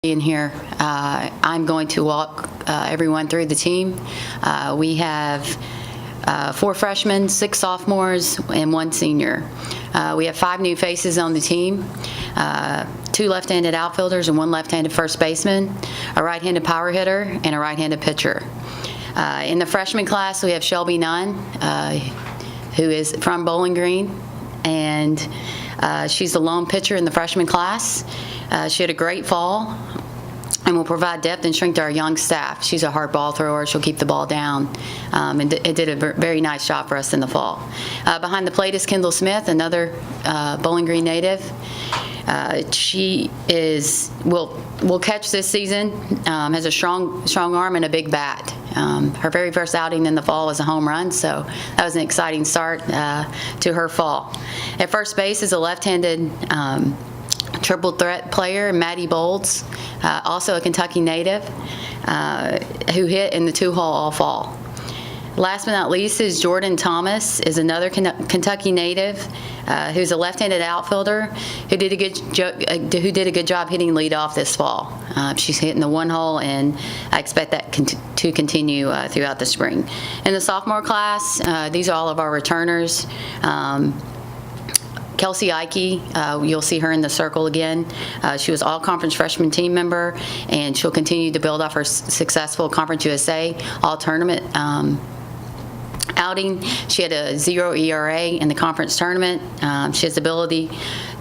Being here. I'm going to walk everyone through the team. We have 4 freshmen, 6 sophomores, and 1 senior. We have 5 new faces on the team, 2 left-handed outfielders and 1 left-handed first baseman, a right-handed power hitter, and a right-handed pitcher. In the freshman class, we have Shelby Nunn, who is from Bowling Green, and she's the lone pitcher in the freshman class. She had a great fall and will provide depth and strength to our young staff. She's a hard ball thrower. She'll keep the ball down, and it did a very nice job for us in the fall. Behind the plate is Kendall Smith, another Bowling Green native. She will catch this season, has a strong arm and a big bat. Her very first outing in the fall was a home run, so that was an exciting start to her fall. At first base is a left-handed triple threat player, Maddie Bolds, also a Kentucky native, who hit in the 2-hole all fall. Last but not least is Jordan Thomas, is another Kentucky native, who's a left-handed outfielder who did a good job hitting leadoff this fall. She's hitting the 1-hole, and I expect that to continue throughout the spring. In the sophomore class, these are all of our returners. Kelsey Ike, you'll see her in the circle again. She was all-conference freshman team member, and she'll continue to build off her successful Conference USA all-tournament outing. She had a 0 ERA in the conference tournament. She has the ability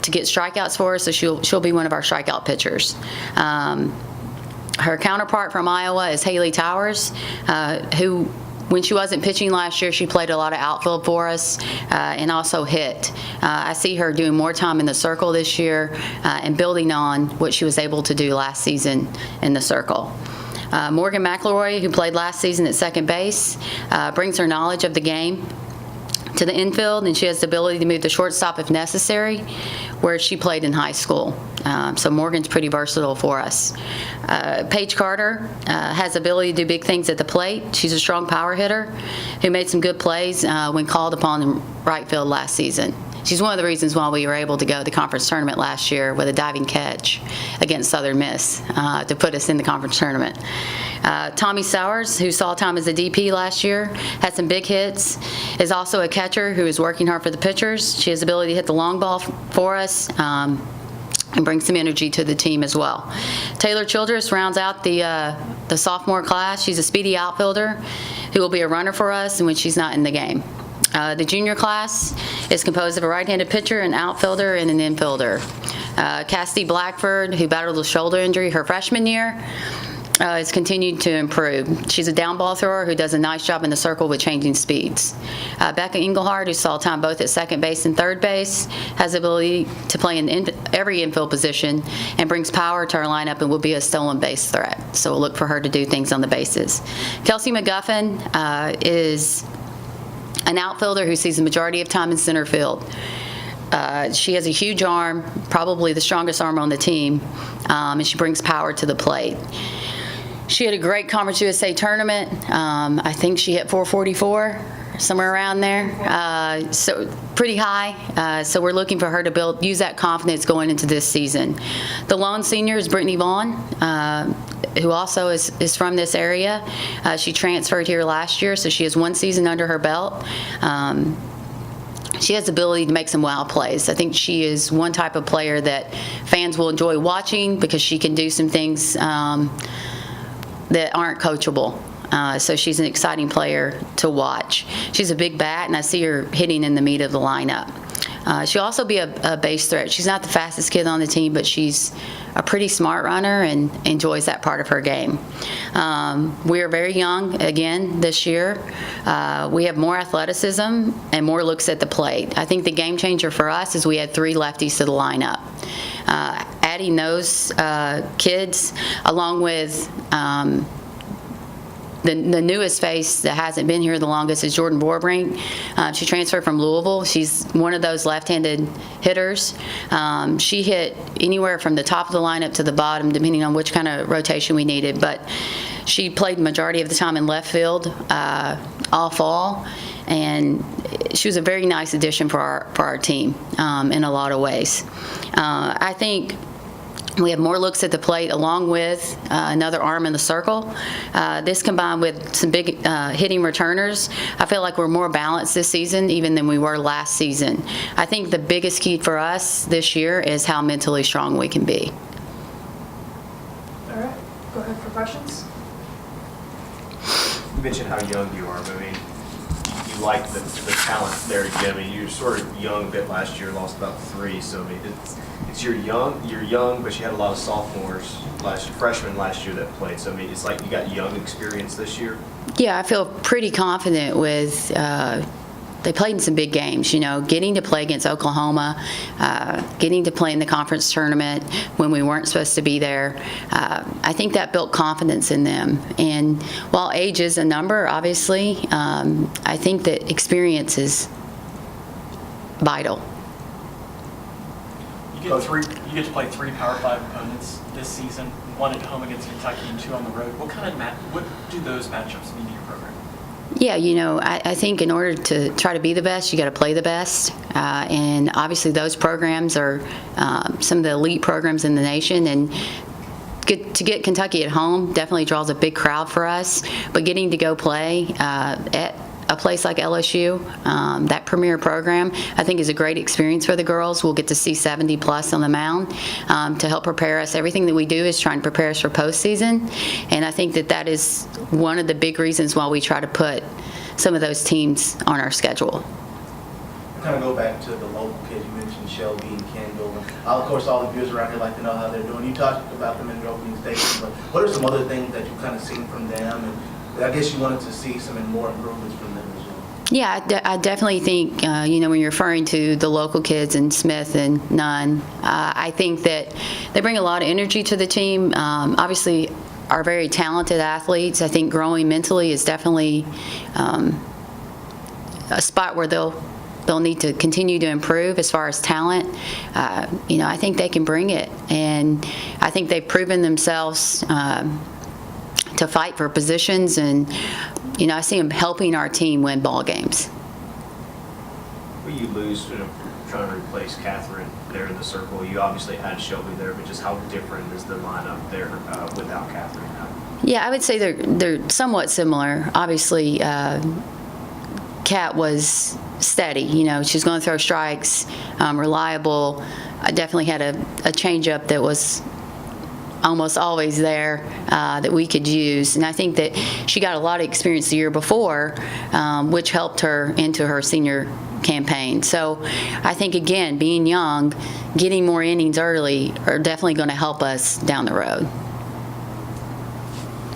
to get strikeouts for us, so she'll be one of our strikeout pitchers. Her counterpart from Iowa is Haley Towers, who, when she wasn't pitching last year, she played a lot of outfield for us and also hit. I see her doing more time in the circle this year and building on what she was able to do last season in the circle. Morgan McElroy, who played last season at second base, brings her knowledge of the game to the infield, and she has the ability to move the shortstop if necessary, where she played in high school. So Morgan's pretty versatile for us. Paige Carter has the ability to do big things at the plate. She's a strong power hitter who made some good plays when called upon in right field last season. She's one of the reasons why we were able to go to the conference tournament last year with a diving catch against Southern Miss to put us in the conference tournament. Tommy Sowers, who saw time as a DP last year, had some big hits, is also a catcher who is working hard for the pitchers. She has the ability to hit the long ball for us and bring some energy to the team as well. Taylor Childress rounds out the sophomore class. She's a speedy outfielder who will be a runner for us when she's not in the game. The junior class is composed of a right-handed pitcher, an outfielder, and an infielder. Cassidy Blackford, who battled a shoulder injury her freshman year, has continued to improve. She's a down ball thrower who does a nice job in the circle with changing speeds. Becca Engelhardt, who saw time both at second base and third base, has the ability to play in every infield position and brings power to our lineup and will be a stolen base threat. So we'll look for her to do things on the bases. Kelsey McGuffin is an outfielder who sees the majority of time in center field. She has a huge arm, probably the strongest arm on the team, and she brings power to the plate. She had a great Conference USA tournament. I think she hit 444, somewhere around there, so pretty high. So we're looking for her to use that confidence going into this season. The lone senior is Brittany Vaughn, who also is from this area. She transferred here last year, so she has 1 season under her belt. She has the ability to make some wow plays. I think she is one type of player that fans will enjoy watching because she can do some things that aren't coachable. So she's an exciting player to watch. She's a big bat, and I see her hitting in the meat of the lineup. She'll also be a base threat. She's not the fastest kid on the team, but she's a pretty smart runner and enjoys that part of her game. We are very young again this year. We have more athleticism and more looks at the plate. I think the game changer for us is we had 3 lefties to the lineup. Adding those kids along with the newest face that hasn't been here the longest is Jordan Borbrink. She transferred from Louisville. She's one of those left-handed hitters. She hit anywhere from the top of the lineup to the bottom, depending on which kind of rotation we needed. But she played the majority of the time in left field all fall, and she was a very nice addition for our team in a lot of ways. I think We have more looks at the plate along with another arm in the circle. This combined with some big hitting returners, I feel like we're more balanced this season even than we were last season. I think the biggest key for us this year is how mentally strong we can be. All right, go ahead for questions. You mentioned how young you are, but I mean, you like the talent there again. I mean, you were sort of young a bit last year, lost about 3, so I mean, you're young, but you had a lot of sophomores, freshmen last year that played. So I mean, it's like you got young experience this year. Yeah, I feel pretty confident with. They played in some big games, you know, getting to play against Oklahoma, getting to play in the conference tournament when we weren't supposed to be there. I think that built confidence in them. And while age is a number, obviously, I think that experience is vital. You get to play 3 Power 5 opponents this season, 1 at home against Kentucky and 2 on the road. What do those matchups mean to your program? Yeah, you know, I think in order to try to be the best, you got to play the best. And obviously those programs are some of the elite programs in the nation. And to get Kentucky at home definitely draws a big crowd for us. But getting to go play at a place like LSU, that premier program, I think is a great experience for the girls. We'll get to see 70 plus on the mound to help prepare us. Everything that we do is trying to prepare us for postseason, and I think that is one of the big reasons why we try to put some of those teams on our schedule. Kind of go back to the local kids. You mentioned Shelby and Kendall. Of course, all the viewers around here like to know how they're doing. You talked about them in your opening statement, but what are some other things that you've kind of seen from them? And I guess you wanted to see some more improvements from them as well. Yeah, I definitely think, you know, when you're referring to the local kids and Smith and Nunn, I think that they bring a lot of energy to the team. Obviously, are very talented athletes. I think growing mentally is definitely a spot where they'll need to continue to improve as far as talent. You know, I think they can bring it, and I think they've proven themselves to fight for positions, and you know, I see them helping our team win ball games. Will you lose, you know, trying to replace Catherine there in the circle? You obviously had Shelby there, but just how different is the lineup there without Catherine now? Yeah, I would say they're somewhat similar. Obviously, Kat was steady. You know, she was going to throw strikes, reliable. I definitely had a changeup that was almost always there that we could use, and I think that she got a lot of experience the year before, which helped her into her senior campaign. So I think, again, being young, getting more innings early are definitely going to help us down the road.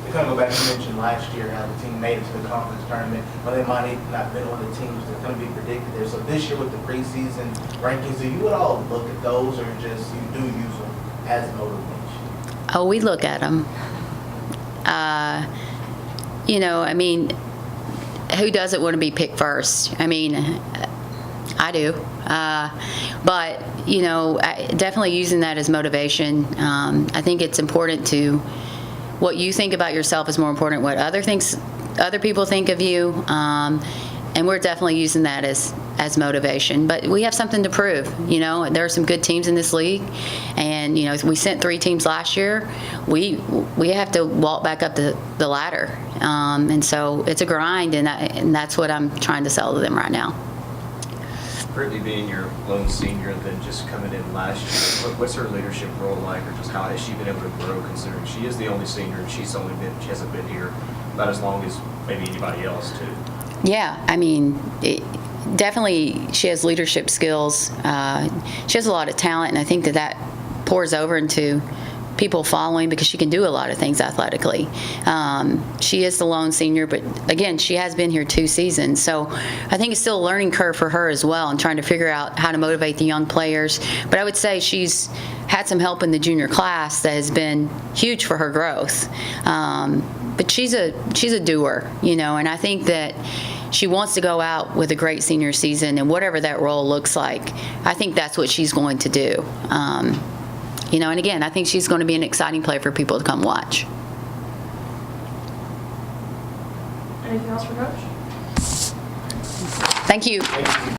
We kind of go back, you mentioned last year how the team made it to the conference tournament, but they might have not been one of the teams that going to be predicted there. So this year with the preseason rankings, do you at all look at those, or just you do use them as motivation? Oh, we look at them. You know, I mean, who doesn't want to be picked first? I mean, I do. But, you know, definitely using that as motivation. I think it's important to, what you think about yourself is more important what other people think of you. And we're definitely using that as motivation. But we have something to prove. You know, there are some good teams in this league, and you know, we sent 3 teams last year. We have to walk back up the ladder, and so it's a grind, and that's what I'm trying to sell to them right now. Brittany being your lone senior and then just coming in last year, what's her leadership role like, or just how has she been able to grow, considering she is the only senior and she hasn't been here about as long as maybe anybody else too? Yeah, I mean, definitely she has leadership skills. She has a lot of talent, and I think that pours over into people following because she can do a lot of things athletically. She is the lone senior, but again, she has been here 2 seasons, so I think it's still a learning curve for her as well, and trying to figure out how to motivate the young players. But I would say she's had some help in the junior class that has been huge for her growth. But she's a doer, you know, and I think that she wants to go out with a great senior season, and whatever that role looks like, I think that's what she's going to do. You know, and again, I think she's going to be an exciting player for people to come watch. Anything else for Coach? Thank you.